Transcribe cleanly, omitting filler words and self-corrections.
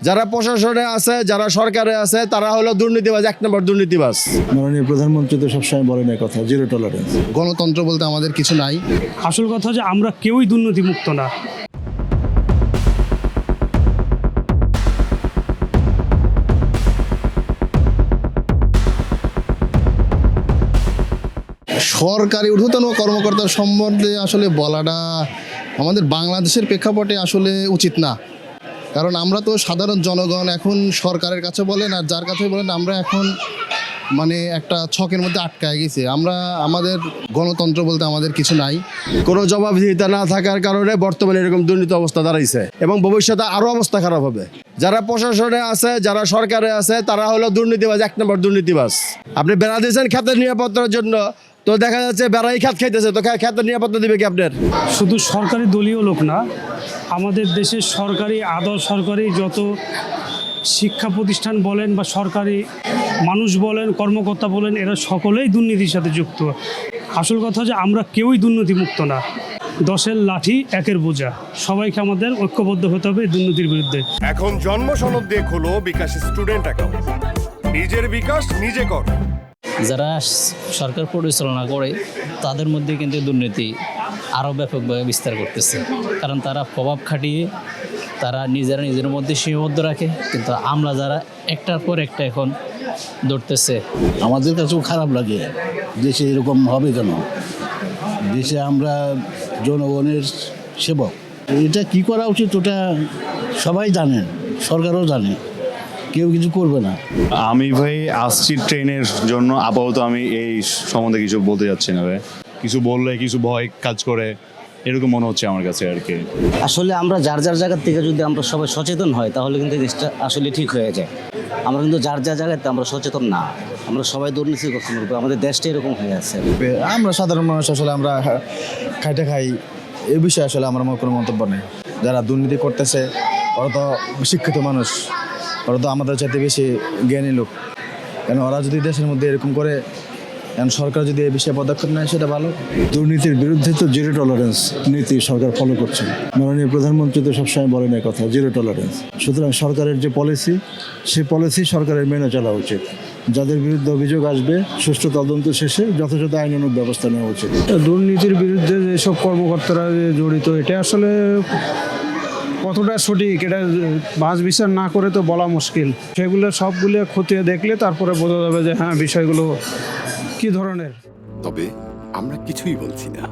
যারা প্রশাসনে আছে, যারা সরকারে আছে, তারা হলো দুর্নীতিবাজ, এক নম্বর দুর্নীতিবাজ। মাননীয় প্রধানমন্ত্রী তো সবসময় বলেন এই কথা, জিরো টলারেন্স। গণতন্ত্র বলতে আমাদের কিছু নাই। আসল কথা যে আমরা কেউই দুর্নীতিমুক্ত না। সরকারি ঊর্ধ্বতন কর্মকর্তার সম্বন্ধে আসলে বলাটা আমাদের বাংলাদেশের প্রেক্ষাপটে আসলে উচিত না, কারণ আমরা তো সাধারণ জনগণ। এখন সরকারের কাছে বলেন আর যার কাছে বলেন, আমরা এখন মানে একটা ছকের মধ্যে আটকায় গেছি। আমাদের গণতন্ত্র বলতে আমাদের কিছু নাই। কোনো জবাবদিহিতা না থাকার কারণে বর্তমানে এরকম দুর্নীতি অবস্থা দাঁড়াইছে এবং ভবিষ্যতে আরও অবস্থা খারাপ হবে। যারা প্রশাসনে আছে, যারা সরকারে আছে, তারা হলো দুর্নীতিবাজ, এক নম্বর দুর্নীতিবাজ। আপনি বেড়া দিয়েছেন খাতের নিরাপত্তার জন্য, তো দেখা যাচ্ছে বেড়াই খাত খাইতেছে, তো খাতের নিরাপত্তা দিবে কি আপনার? শুধু সরকারি দলীয় লোক না, আমাদের দেশের সরকারি সরকারি যত শিক্ষা প্রতিষ্ঠান বলেন বা সরকারি মানুষ বলেন, কর্মকর্তা বলেন, এরা সকলেই দুর্নীতির সাথে যুক্ত। আসল কথা যে আমরা কেউই দুর্নীতিমুক্ত না। 10-এর লাঠি 1-এর বোঝা। সবাইকে আমাদের ঐক্যবদ্ধ হতে হবে দুর্নীতির বিরুদ্ধে। এখন জন্ম সনদ দিয়ে খোলো বিকাশ স্টুডেন্ট অ্যাকাউন্ট। নিজের বিকাশ নিজে কর। যারা সরকার পরিচালনা করে তাদের মধ্যে কিন্তু দুর্নীতি আরও ব্যাপকভাবে বিস্তার করতেছে, কারণ তারা প্রভাব খাটিয়ে তারা নিজের মধ্যে সীমাবদ্ধ রাখে, কিন্তু আমরা যারা একটার পর একটা এখন ধরতেছে। আমাদের কাছেও খারাপ লাগে দেশে এরকম হবে কেন। দেশে আমরা জনগণের সেবক, এটা কি করা উচিত ওটা সবাই জানেন, সরকারও জানে, কেউ কিছু করবে না। আমি ভাই আসছি ট্রেনের জন্য, আপাতত আমি এই সম্বন্ধে কিছু বলতে যাচ্ছি না ভাই। কিছু বললে কিছু ভয় কাজ করে, এরকম মনে হচ্ছে আমার কাছে আর কি। আসলে আমরা যার জায়গার থেকে যদি আমরা সবাই সচেতন হয়, তাহলে কিন্তু দেশটা আসলে ঠিক হয়ে যায়। আমরা কিন্তু যার জায়গাতে আমরা সচেতন না, আমরা সবাই দুর্নীতি করতে পারবো, আমাদের দেশটা এরকম হয়ে আছে। আমরা সাধারণ মানুষ আসলে আমরা খাইটা খাই, এই বিষয়ে আসলে আমার কোনো মন্তব্য নেই। যারা দুর্নীতি করতেছে ওরা তো শিক্ষিত মানুষ, ওরা তো আমাদের চাইতে বেশি জ্ঞানী লোক। কেন ওরা যদি দেশের মধ্যে এরকম করে, এখন সরকার যদি এই বিষয়ে পদক্ষেপ নেয় সেটা ভালো। দুর্নীতির বিরুদ্ধে তো জিরো টলারেন্স নীতি সরকার ফলো করছে। মাননীয় প্রধানমন্ত্রী তো সবসময় বলেন এই কথা, জিরো টলারেন্স। সুতরাং সরকারের যে পলিসি, সেই পলিসি সরকারের মেনে চলা উচিত। যাদের বিরুদ্ধে অভিযোগ আসবে সুষ্ঠু তদন্ত শেষে যথাযথ আইনানুগ ব্যবস্থা নেওয়া উচিত। দুর্নীতির বিরুদ্ধে যেসব কর্মকর্তারা জড়িত, এটা আসলে কতটা সঠিক এটা বাছ বিচার না করে তো বলা মুশকিল। সেগুলো সবগুলো খতিয়ে দেখলে তারপরে বোঝা যাবে যে হ্যাঁ বিষয়গুলো কী ধরনের। তবে আমরা কিছুই বলছি না।